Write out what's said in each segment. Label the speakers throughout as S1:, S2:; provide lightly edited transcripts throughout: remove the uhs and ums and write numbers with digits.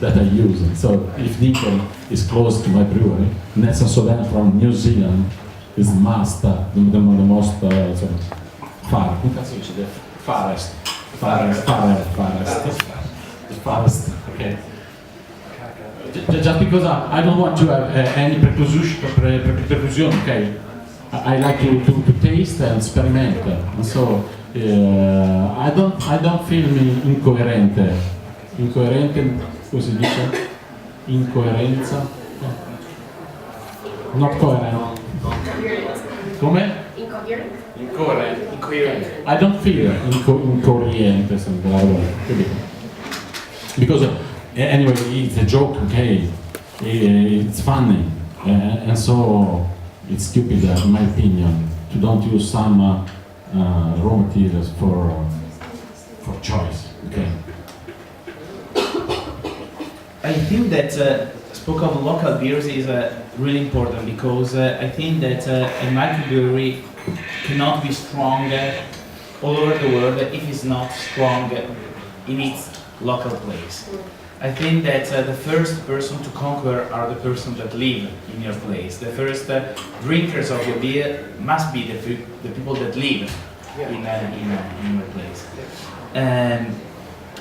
S1: that I use. So if Nickel is close to my brewery, Nelson Sauvin from New Zealand is the master, the most farthest. Okay. Just because I don't want to have any preclusion, okay? I like to taste and experiment, and so I don't feel me incoerente. Incoerente, come si dice? Incoerenza? Not coherent. Come? Incoherent. I don't feel incoherent, because anyway, it's a joke, okay? It's funny, and so it's stupid, in my opinion, to don't use some raw materials for choice. Okay.
S2: I think that spoke of local beers is really important because I think that a microbrewery cannot be strong all over the world if it's not strong in its local place. I think that the first person to conquer are the person that live in your place. The first drinkers of your beer must be the people that live in your place. And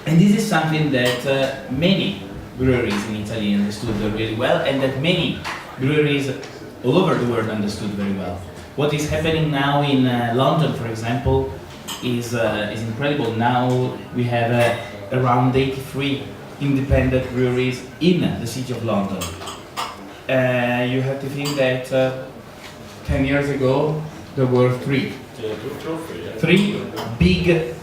S2: this is something that many breweries in Italy understood really well, and that many breweries all over the world understood very well. What is happening now in London, for example, is incredible. Now we have around 83 independent breweries in the city of London. You have to think that 10 years ago there were three big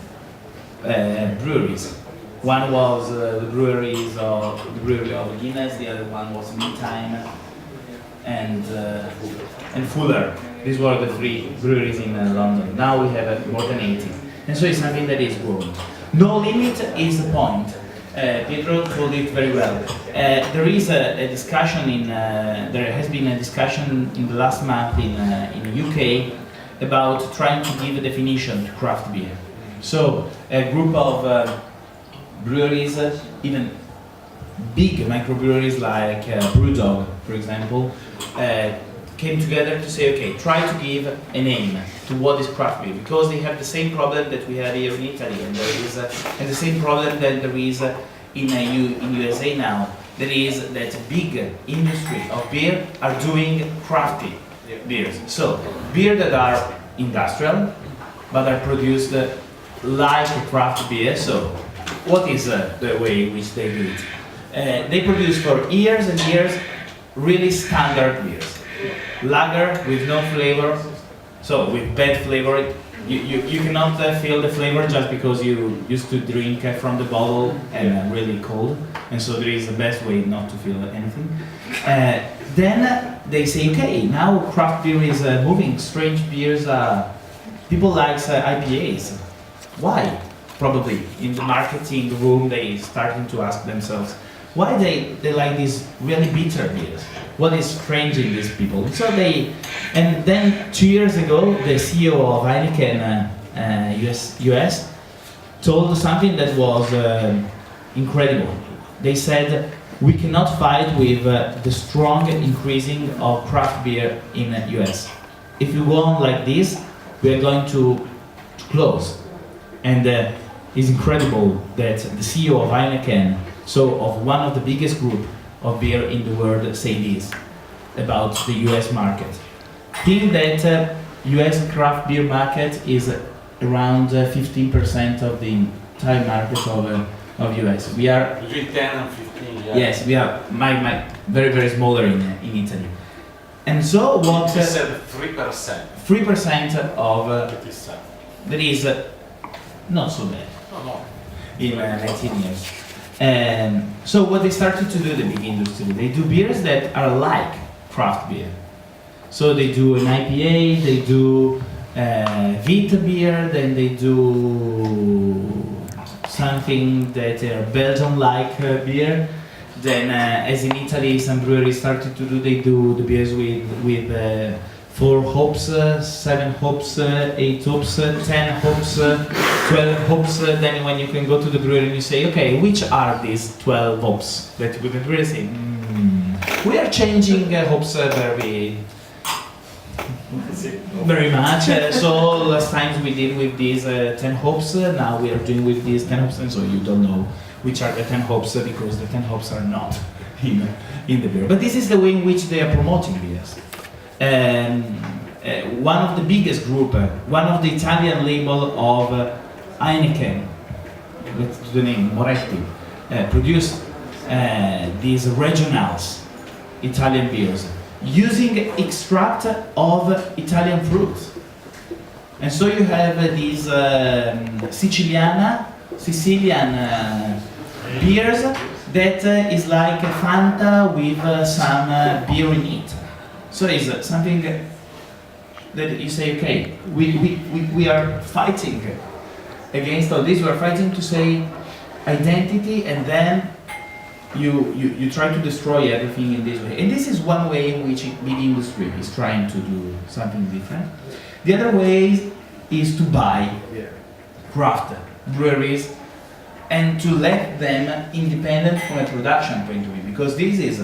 S2: breweries. One was the brewery of Guinness, the other one was Meantime and Fuller. These were the three breweries in London. Now we have more than 80. And so it's something that is growing. No limit is the point. Pietro told it very well. There is a discussion there has been a discussion in the last month in the UK about trying to give a definition to craft beer. So a group of breweries, even big microbreweries like Brewdog, for example, came together to say, okay, try to give a name to what is craft beer, because they have the same problem that we have here in Italy, and the same problem that there is in USA now. There is that big industry of beer are doing crafty beers. So beer that are industrial, but are produced like craft beer. So what is the way in which they do it? They produce for years and years really standard beers. Lager with no flavor, so with bad flavor. You cannot feel the flavor just because you used to drink from the bottle and really cold, and so there is the best way not to feel anything. Then they say, okay, now craft beer is moving, strange beers, people like IPAs. Why? Probably in the marketing room they starting to ask themselves, why they like these really bitter beers? What is strange in these people? So and then 2 years ago, the CEO of Heineken US told something that was incredible. They said, we cannot fight with the strong increasing of craft beer in the US. If we go on like this, we are going to close. And it's incredible that the CEO of Heineken, so of one of the biggest group of beer in the world, say this about the US market. Think that US craft beer market is around 15% of the entire market of US. We are
S1: between 10 and 15. Yeah.
S2: Yes, we are very very smaller in Italy. And so what?
S1: 3%.
S2: 3% of that is not so bad.
S1: No.
S2: In 19 years. So what they started to do, the big industry, they do beers that are like craft beer. So they do an IPA, they do wheat beer, then they do something that are Belgian-like beer. Then, as in Italy, some breweries started to do, they do the beers with 4 hops, 7 hops, 8 hops, 10 hops, 12 hops, then when you can go to the brewery and you say, okay, which are these 12 hops that you could really say, we are changing hops very much. So last time we did with these 10 hops, now we are doing with these 10 hops, and so you don't know which are the 10 hops because the 10 hops are not in the beer. But this is the way in which they are promoting beers. One of the biggest group, one of the Italian label of Heineken, let's do the name, Moretti, produced these regionals, Italian beers, using extract of Italian fruits. And so you have these Sicilian beers that is like a Fanta with some beer in it. So it's something that you say, okay, we are fighting against all this, we are fighting to say identity, and then you try to destroy everything in this way. And this is one way in which big industry is trying to do something different. The other way is to buy craft breweries and to let them independent from a production point of view, because this is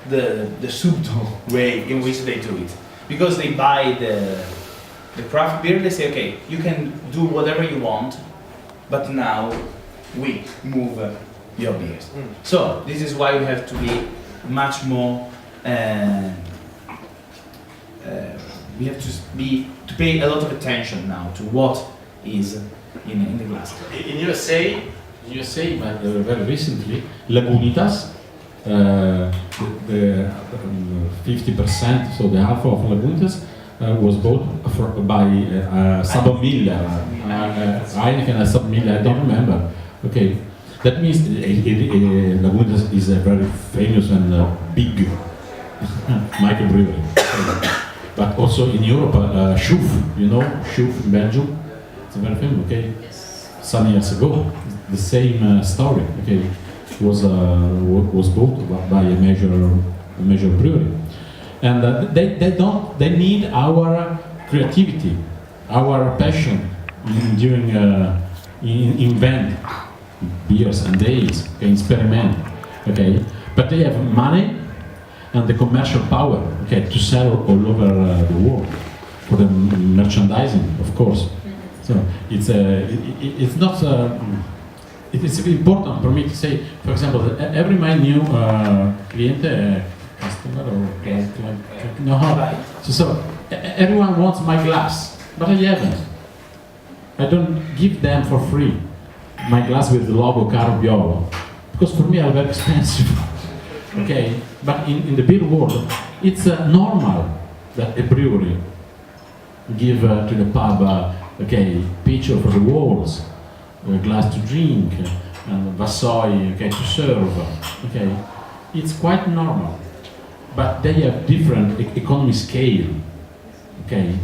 S2: the subtle way in which they do it. Because they buy the craft beer, they say, okay, you can do whatever you want, but now we move your beers. So this is why we have to be much more. We have to pay a lot of attention now to what is in the glass.
S1: In USA, but very recently, Lagunitas, the 50%, so the half of Lagunitas was bought by Sabon Miller, Heineken and Sabon Miller, I don't remember. Okay, that means Lagunitas is a very famous and big microbrewery. But also in Europe, Schuf, you know, Schuf in Belgium, it's very famous, okay? Some years ago, the same story, okay, was bought by a major brewery, and they need our creativity, our passion during invent beers and days, okay, experiment, okay, but they have money and the commercial power, okay, to sell all over the world for the merchandising, of course. So it's not. It is important for me to say, for example, that every my new cliente, customer or client, so everyone wants my glass, but I haven't. I don't give them for free my glass with the logo Caro Biolo, because for me are very expensive. Okay, but in the beer world, it's normal that a brewery give to the pub, okay, picture for the walls, a glass to drink, and vasoi, okay, to serve. Okay, it's quite normal, but they have different economy scale. Okay,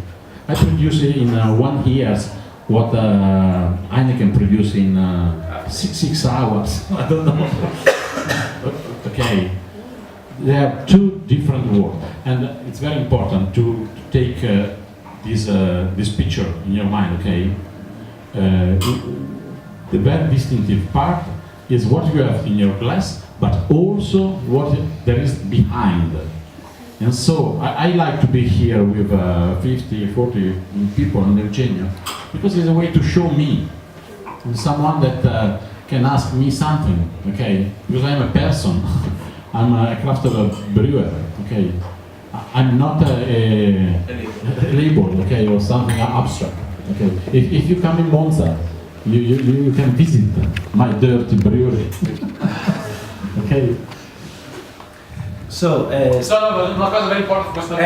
S1: I produce in 1 year what Heineken produce in 6 hours. I don't know. Okay, they have 2 different worlds, and it's very important to take this picture in your mind. Okay. The very distinctive part is what you have in your glass, but also what there is behind. And so I like to be here with 50, 40 people in Eugenio, because it's a way to show me, someone that can ask me something, okay? Because I'm a person, I'm a craft brewer, okay? I'm not a label, okay, or something abstract, okay? If you come in Monza, you can visit my dirty brewery. Okay.
S2: So,
S1: una cosa very important questa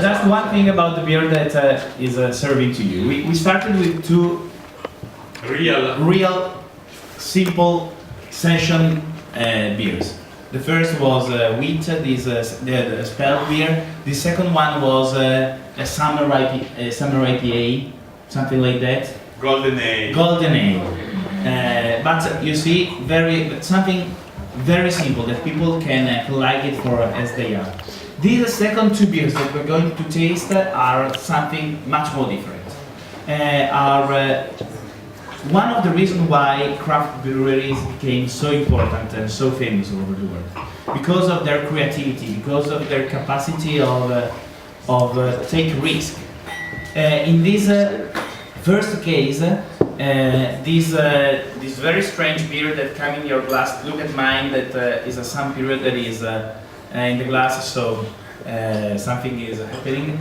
S2: just one thing about the beer that is serving to you. We started with 2 real simple session beers. The first was wheat, the spelled beer. The second one was a summer IPA, something like that.
S3: Golden Ale.
S2: But you see, something very simple that people can like it for as they are. These second 2 beers that we're going to taste are something much more different. Are one of the reasons why craft breweries became so important and so famous all over the world, because of their creativity, because of their capacity of take risk. In this first case, this very strange beer that comes in your glass. Look at mine. That is a sun period that is in the glass. So something is happening.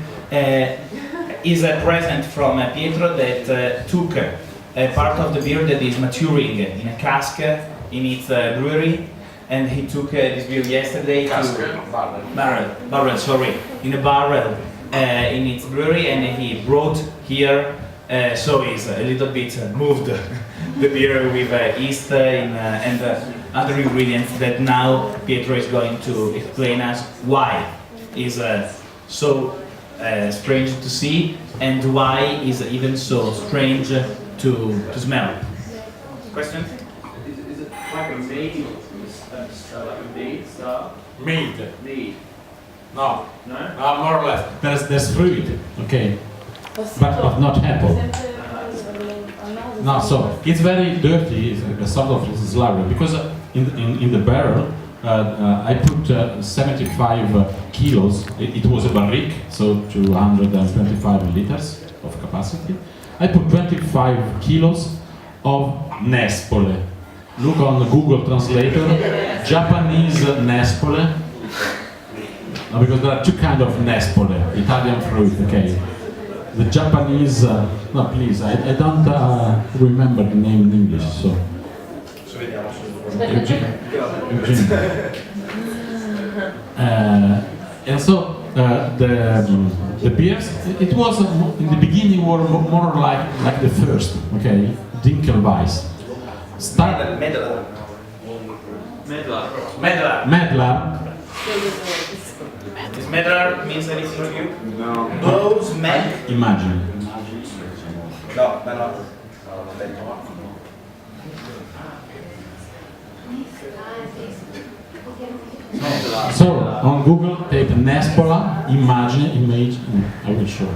S2: Is a present from Pietro that took a part of the beer that is maturing in a cask in its brewery, and he took this beer yesterday barrel, sorry, in a barrel in its brewery, and he brought here, so he's a little bit moved the beer with yeast and other ingredients that now Pietro is going to explain us why is so strange to see, and why is even so strange to smell. Question?
S3: Is it like a made, like a made stuff?
S1: Made.
S3: Made.
S1: No.
S3: No?
S1: More or less. There's fruit, okay, but not apple. No, so it's very dirty, it's a sort of slurry, because in the barrel I put 75 kilos. It was a barrique, so 225 liters of capacity. I put 25 kilos of Nespole. Look on the Google Translator, Japanese Nespole. No, because there are two kinds of Nespole, Italian fruit, okay. The Japanese, no please, I don't remember the name in English, so. Eugene. And so the beers, it was in the beginning were more like the first, okay, Dinkelweiss. Medlar.
S2: Does Medlar means anything to you?
S3: No.
S2: Those men.
S1: Imagine.
S2: No, Medlar.
S1: So on Google, take Nespola, image, I will show you.